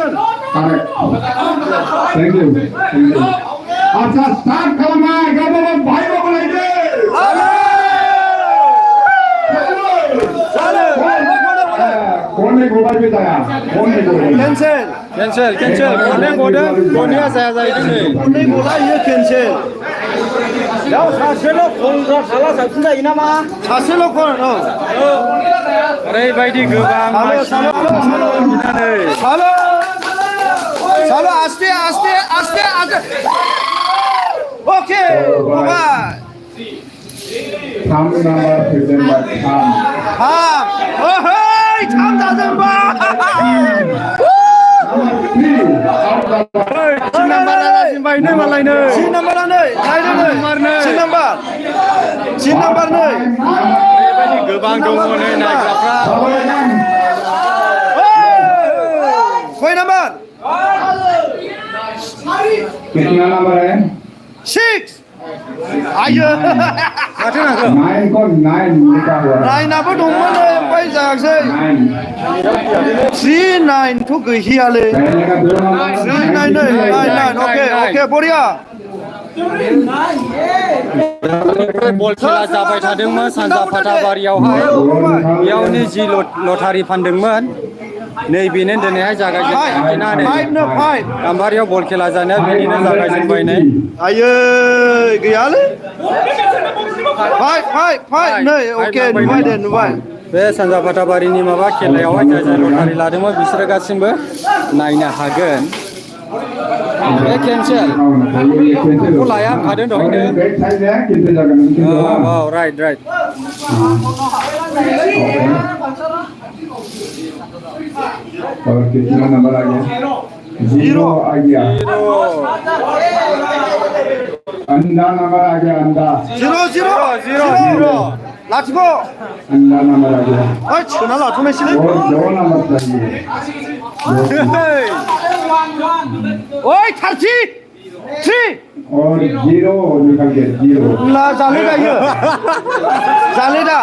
cancel. Correct. Thank you. Thank you. अच्छा start करना है क्या बाबा भाई को बुलाइए कौन ने गोबाई पे जाया कौन ने गोबाई Cancel. Kone goda, konya saya ini. Kone goda ये cancel. Jauh सासेलो kontra salah satunya ini mah. सासेलो kon. ओरैबायदि गोबां Salah aste. Okay, bye. Tham number present by Tham. Oh hey, Tham doesn't buy. Number 3 Sin number नै. ओरैबायदि गोबां दङ नै नायग्राफ्रा Koi number? कितना number है 6. Ayo. 9 को 9 लिखा हुआ है 9 नाबो दंमोन ओमफ्राय जायाखै. 39 थ' गैहियालै. पहले का 2 नंबर 9. Okay, बरिया. बल खेला जाबाय थादोंमोन सानजा फाथाबारियावहाय बेयावनो जि लटारि फानदोंमोन नैबेनो दिनैहाय जागायजेननानै 5. गाम्बारियाव बल खेला जानाया बिदिनो जागायजेनबाय नै Ayo, गैयालै. 5 नै. Okay, नुबाय. बे सानजा फाथाबारिनि माबा खेलायावहाय जाय जाय लटारि लादोंमोन बिसोरो गासिबो नायनो हागोन बे केन्सेल बेखौ लाया होनखादों दहायनो बैक साइड है कितने जगह में औ राइट और कितना नंबर आ गया 0 आ गया अंडा नंबर आ गया अंडा 0. लाथिख'. अंडा नंबर आ गया ओइ सोना लाथ'नायसैलै. और 2 नंबर चाहिए ओइ 33. और 0 निकल गया 0 ला जाले गायो. जाले दा.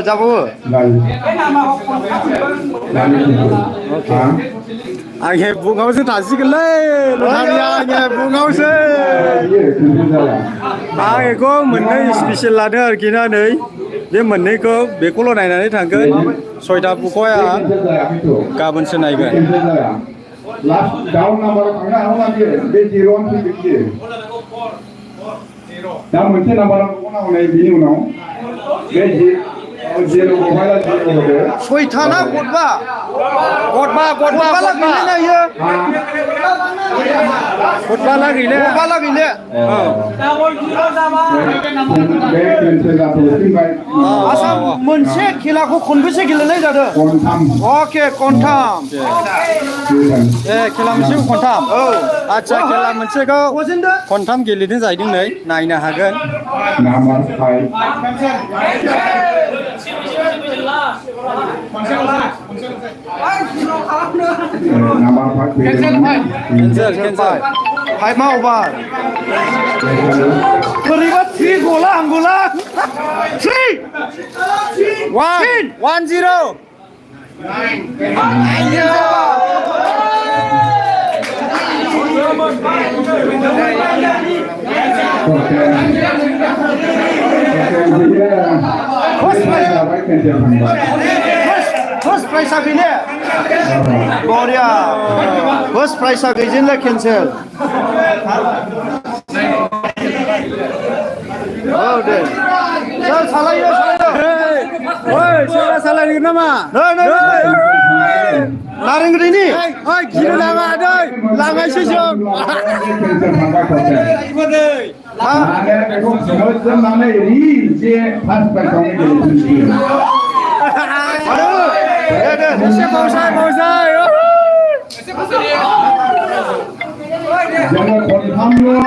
जाबावो. हाँ आंहे बुङावसो थासिगोनलै लटारिया आंहे बुङावसो ये कितने जगह आं बेखौ मोननै स्पेसियेल लादों आरोखि ना नै बे मोननैखौ बेखौल' नायनानै थांगोन 6टा बुकखौहाय आं गाबोनसो नायगोन लास्ट डाउन नंबर खांना हावा बे 0 नि बिखि दा मोनसे नाम्बारखौ नांगौ नै बिनि उनाव बे 0 खौहाय 0 होदो 6था ना गदबा लागैले फुटबला गैले बे केन्सेल जाथ'फिनबाय आसाम मोनसे खेलाखौ खनबेसे गेलेनाय जादों खनथाम ओके खनथाम ए खेला मोनसेखौ खनथाम आच्छा खेला मोनसेखौ खनथाम गेलेदों जाहैदों नै नायनो हागोन नाम्बार 5 केन्सेल 5 मा अभार बोरैबा 3 गला आंगला 3 1-0 फर्स्ट प्राइजआ गैले बरिया फर्स्ट प्राइजआ गैजेनले केन्सेल औ दे सालायो ओइ सोरबा सालायगोन नामा नै नारेंगुरिनि ओइ गिनो नाङा दै लांनायसै जों एसे बावसाय जोङो खनथामल'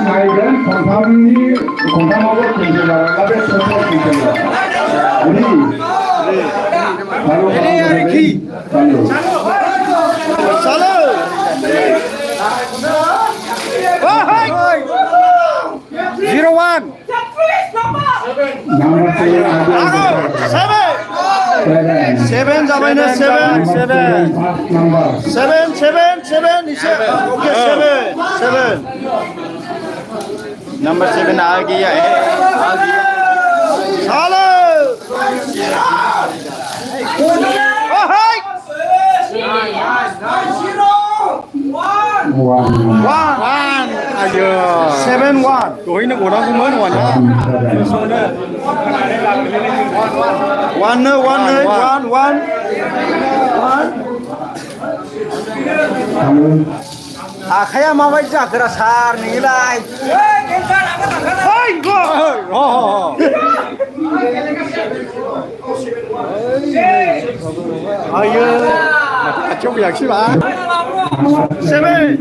नायगोन खनथामावबो केन्सेल जागोन दा बे ससेल केन्सेल चालु 0-1 number 7 7 Seven जाबायनो seven seven First number. seven seven seven इसे okay seven seven number seven आ गया है सालो One. one Ayo. seven one Doi nó của nó cũng mới hoàn á. one no one no one one आखाया माबायदि जाखोरा सार नोंलाय ओइ गो आयो Chúc việc chứ bà. seven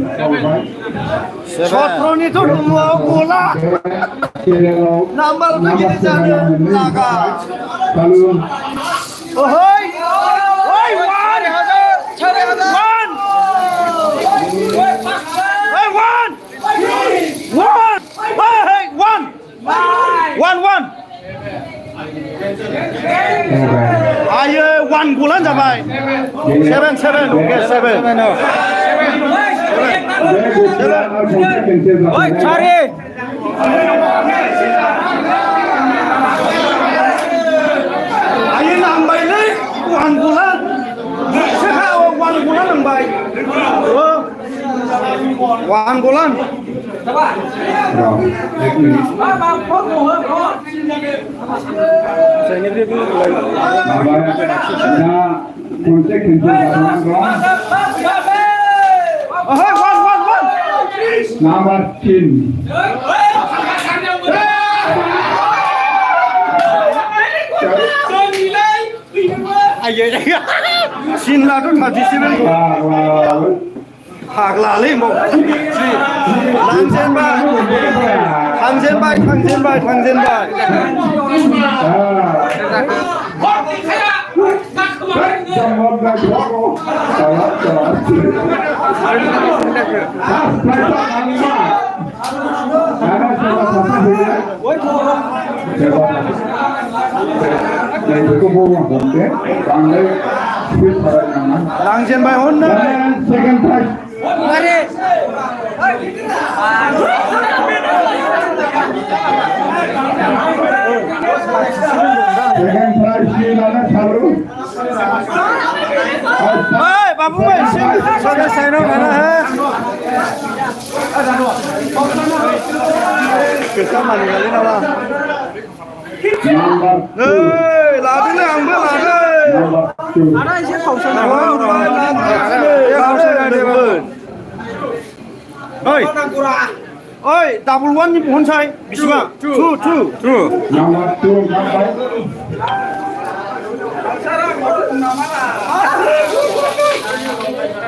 सत्रनिथ' दङ गला नाम्बार गिदिर जानो लागा Balloon. ओहै ओइ वान सारि हाजार वान ओइ वान वान ओइ वान वान वान आयो वान गलानो जाबाय सेभेन सेभेन अके सेभेन ओइ सारि आयो नांबायलै वान गलान सोखा वान गलान नांबाय वान गलान ओहै वान वान वान Number 10. Ayo đây. सिनलाथ' 37 फाग्लालै होमबाव थांजेनबाय लांजेनबाय हरनो Second prize. Second prize Shinana Saru. ओइ बाबुमोन सदा साइनाव थाना हो गोसा मानिनानै नामा Number 2. ओइ लादोंलै आंबो लादों Number 2. आदा एसे खावसायनांगौमोन ओइ ओइ डाबल वाननि बहनसाय बेसेबां टु Number 2.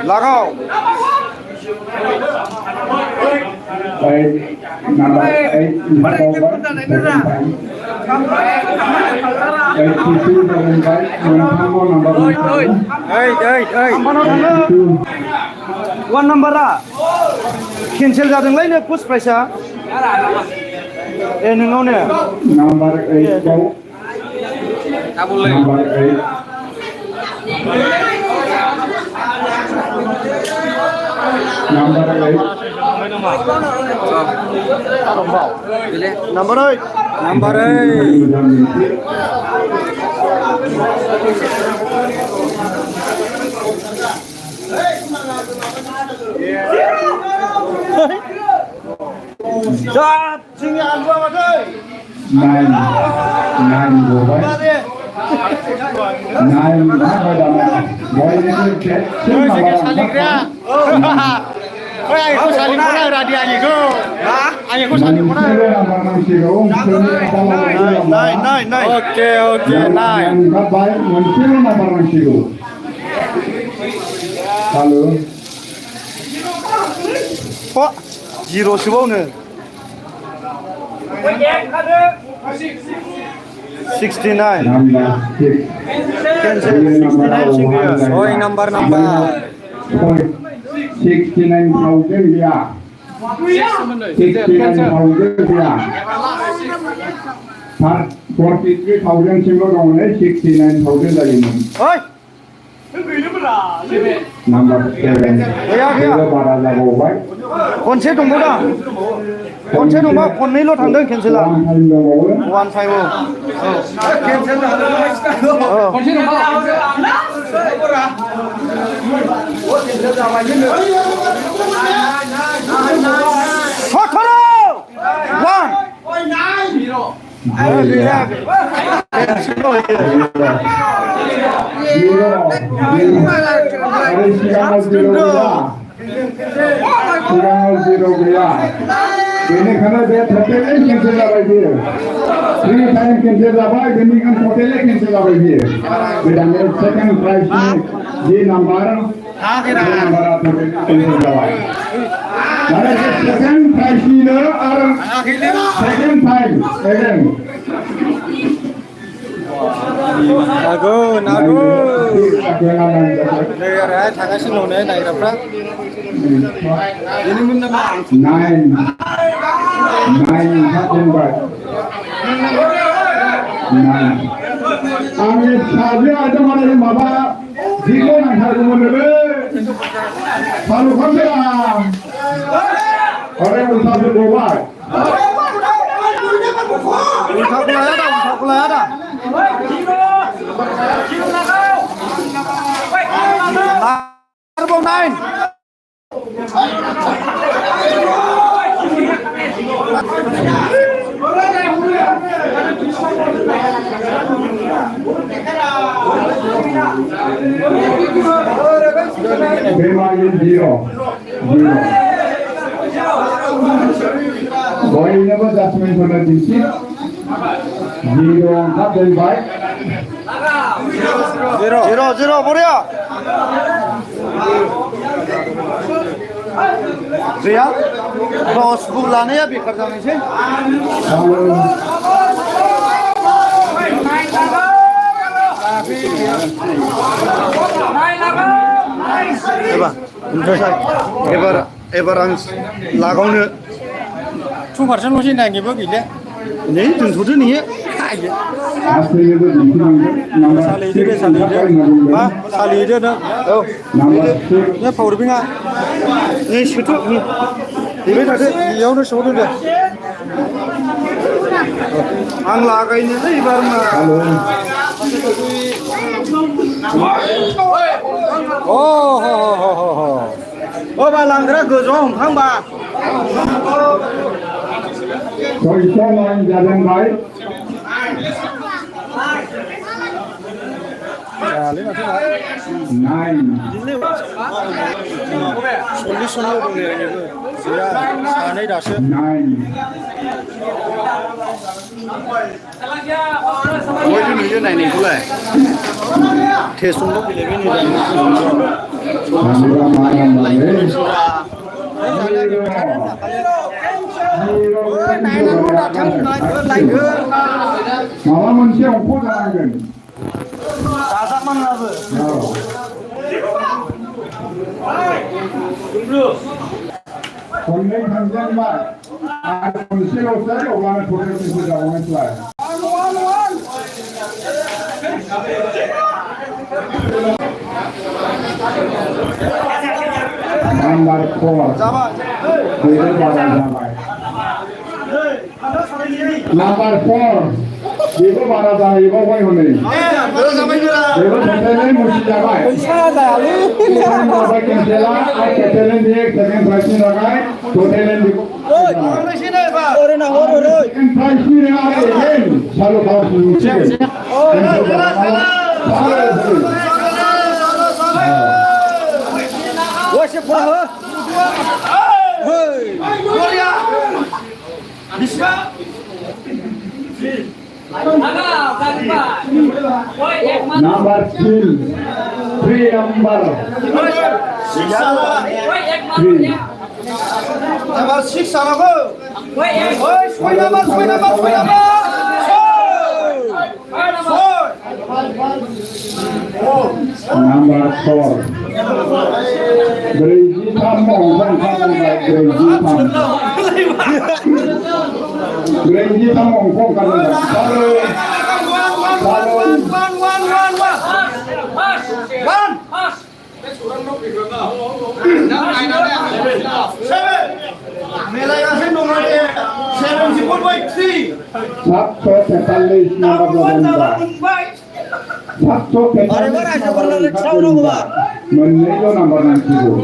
लागाव 8. Number 8. 82 number 1. Ơi. वान नाम्बारा केन्सेल जादोंलायनो फर्स्ट प्राइजआ ए नोंनावनो Number 8. Number 8. Number 8. नाम्बार ओइट Number 8. जाब जोंनि आलुआ माथो 9 go back. 9 Ôi anh không sao đi con này ra đi anh cơ. Anh không sao đi con này. Nine Oke, nah. Halo. kok जिर'सोबावनो 69 Number 6. cancel 69 singgah Oi, number. 69,000 ya. 69,000 ya. 43,000 सिमल' दङनो 69,000 जायोमोन ओइ number 7 बेबो बारा जाबावबाय खनसे दंबावदा खनसे दंबा खननैल' थांदों केन्सेला वान time दंबावो 1-5 cancel zero गैया बेनिखायनो बे टटेलै केन्सेल जाबाय बियो 3 टाइम केन्सेल जाबाय बेनिखायनो टटेलै केन्सेल जाबाय बियो गोदानै सेकेन्ड प्राइजनि जि नाम्बारा टटेलै केन्सेल जाबाय माने बे सेकेन्ड प्राइजनिनो आरो सेकेन्ड टाइम एगेन नागौ नै आरो थांगासिनो दं नायग्राफ्रा Nine ओंखारजेनबाय आंनि फिसाजो आजोमालाय माबा जिखौ नांथारगौमोनलै सालुखानसो अरे उल्थासो गबाय उल्थाखौ लाया दा आरोबाव 9 बेमारि zero बयनोबो जास्टमेन्टफोरनो दिन्थि zero ओंखारजेनबाय 0 बरिया गैया टसखौ लानाया बेखार जानायसै एबार आं लागावनो 2%ल'सै नागिरबो गैले नै दोनथ'दो नोङो आसैनोबो दिन्थिनांगोन नाम्बार मा सालिहैदो नों औ बे पावारबिङा नै सोथ' देबाय थादो बेयावनो सोहरदो दे आं लागायनोलै एबार मा अ बा लांग्रा गोजौआव हमखांबा सयस' 9 जाजेनबाय जायालै माथो 9 40 दं ओरैनोबो गैया सानै दासो 9 बयबो नुयो नायनायखौलाय टेस्टजोंल' गेलेबाय माबा मोनसे अंख जानांगोन जाजामानाबो खननै थांजेनबाय आरो खनसेल'सै अब्लानो टटेल केन्सेल जाबावनायसैलाय नाम्बार 4 बेबो बारा जाबाय नाम्बार 4 बेबो बारा जाहैबावबाय हनै बेबो टटेलै मुसिजाबाय केन्सेला आरो टटेलै बे सेकेन्ड प्राइजनि थाखाय टटेलै सेकेन्ड प्राइजनि आरो सालु Wasit bola. Hei. Gloria. Bisa. Number 2. 3 number. Number 6 sana ko. Hei, skoy number. Number 4. Berisi 23 mong phong kan Gregi mong phong kan Menuju nomor nanti bu.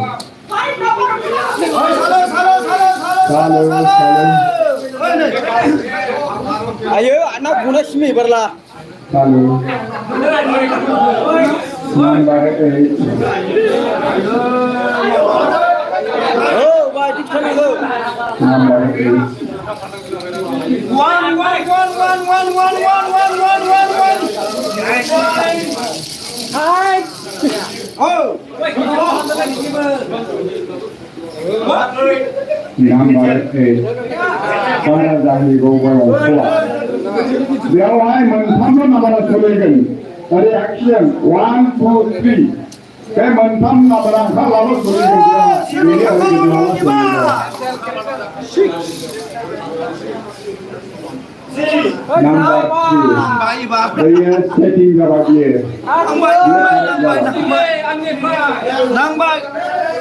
Ayo anak guna simi berlah. Lalu nomor 8. Oh, wajib sana lo. Nomor 8. One. Hai. Oh. Nomor 8. Para dari bawah. Dia wahai mentham nomor tulisan. Dari action 1, 2, 3. Saya mentham nomor angka lalu tulisan. Ini Number 3. Dia setting jawab dia.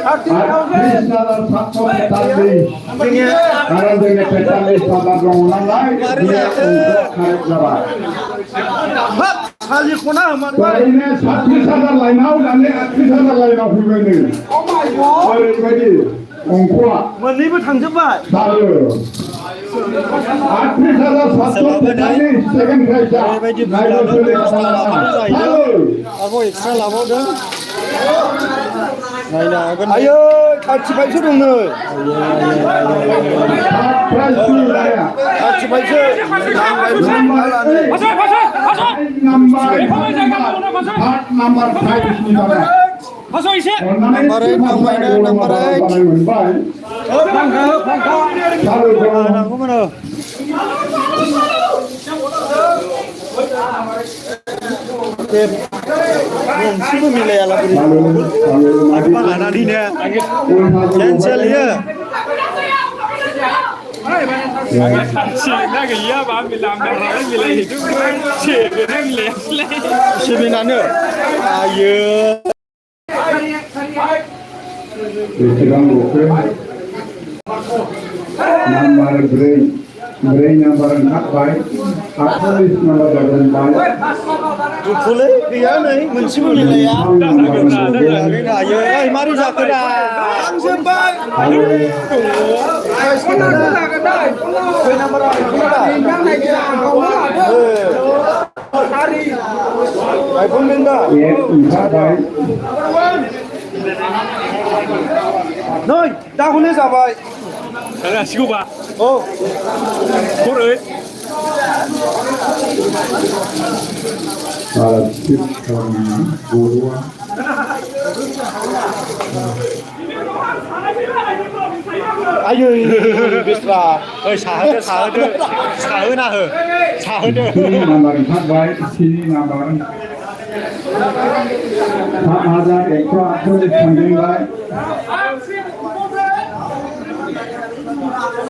Artis dalam satu petalis. Karena dengan petalis pada bangunan lain dia untuk karek jawab. Ini satu sadar lain au dan artis sadar lain au ini. Oke, ongkuat. Ini bertanggung Salu. Artis sadar satu petalis second raja. Salu. Aku ekstra lama dah. Ayo, 같이 발표 동네. 같이 발표. Nomor 那个一样把米拉米拉米拉一种切给他们连起来。 Sebenarnya, ayo. Nomor Brain nomor 4 baik. Artis nomor 8 baik. boleh dia nih mencium nilai ya. Ayo, mari zakira. Langsung baik. iPhone minta. Yes, 4 baik. Noi, tahunnya siapa? 咱俩修吧， Oh, 不人。 Kalau tip guru. ayo bisra. Nomor 4 baik. Sini nomor 4,180 baik.